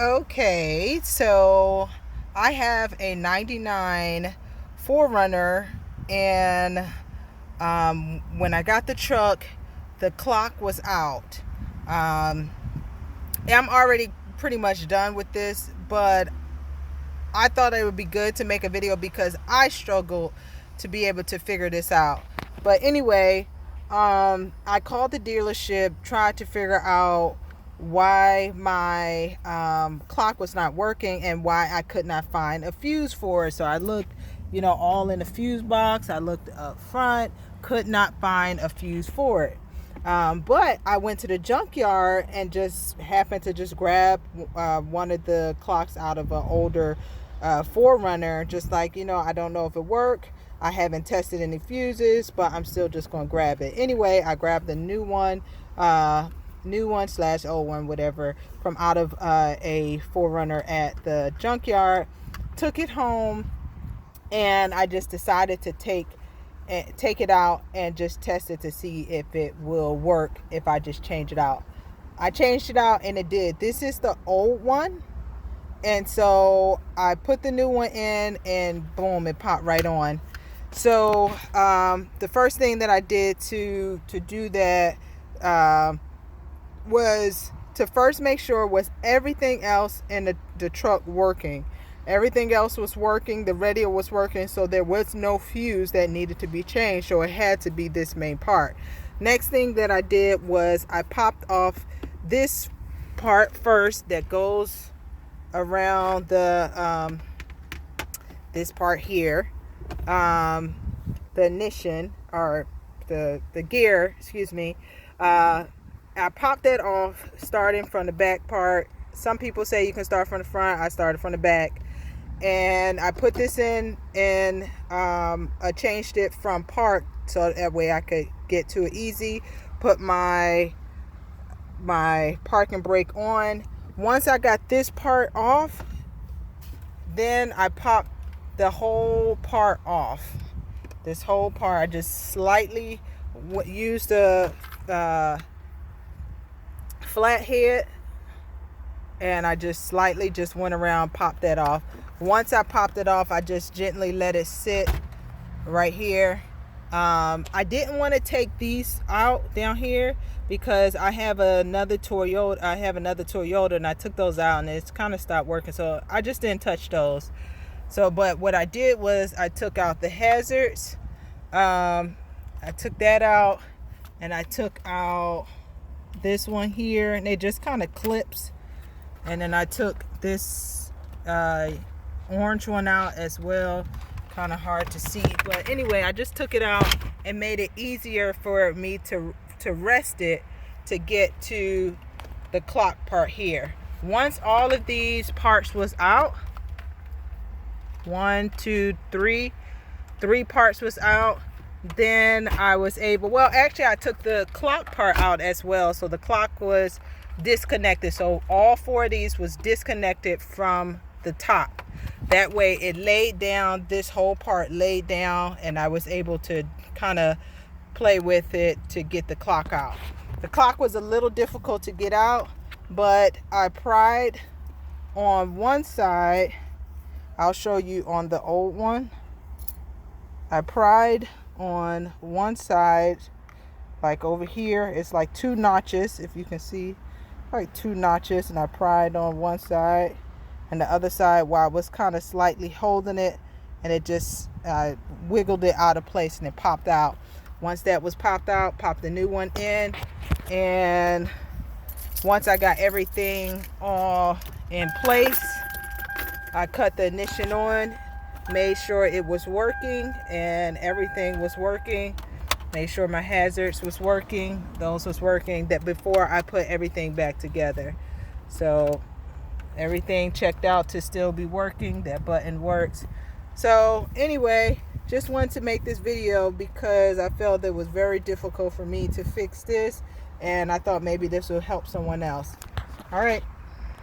Okay, so I have a 99 4runner, and when I got the truck, the clock was out. Um, I'm already pretty much done with this, but I thought it would be good to make a video because I struggled to be able to figure this out. But anyway, I called the dealership, tried to figure out why my clock was not working and why I could not find a fuse for it. So I looked, all in the fuse box. I looked up front, could not find a fuse for it. But I went to the junkyard and just happened to just grab one of the clocks out of an older 4runner. Just like, I don't know if it worked. I haven't tested any fuses, but I'm still just going to grab it. Anyway, I grabbed the new one slash old one, whatever, from out of a 4runner at the junkyard. Took it home, and I just decided to take it out and just test it to see if it will work if I just change it out. I changed it out and it did. This is the old one, and so I put the new one in and boom, it popped right on. So the first thing that I did to do that was to first make sure was everything else in the truck working. Everything else was working. The radio was working, so there was no fuse that needed to be changed, so it had to be this main part. Next thing that I did was I popped off this part first that goes around the this part here, the ignition, or the gear, excuse me. I popped that off, starting from the back part. Some people say you can start from the front. I started from the back, and I put this in, and I changed it from park so that way I could get to it easy. Put my parking brake on. Once I got this part off, then I popped the whole part off. This whole part, I just slightly used the flathead, and I just slightly just went around, popped that off. Once I popped it off, I just gently let it sit right here. I didn't want to take these out down here because I have another Toyota, and I took those out and it's kind of stopped working, so I just didn't touch those. So, but what I did was I took out the hazards. I took that out, and I took out this one here, and it just kind of clips. And then I took this orange one out as well. Kind of hard to see, but anyway, I just took it out and made it easier for me to rest it to get to the clock part here. Once all of these parts was out, 1, 2, 3 parts was out, then I was able, well, actually I took the clock part out as well, so the clock was disconnected. So all 4 of these was disconnected from the top. That way it laid down, this whole part laid down, and I was able to kind of play with it to get the clock out. The clock was a little difficult to get out, but I pried on one side. I'll show you on the old one. I pried on one side, like over here. It's like 2 notches, if you can see, like 2 notches, and I pried on one side, and the other side while I was kind of slightly holding it, and it just wiggled it out of place and it popped out. Once that was popped out, popped the new one in, and once I got everything all in place, I cut the ignition on, made sure it was working, and everything was working. Made sure my hazards was working, those was working, that before I put everything back together. So everything checked out to still be working. That button works. So anyway, just wanted to make this video because I felt it was very difficult for me to fix this, and I thought maybe this will help someone else. All right.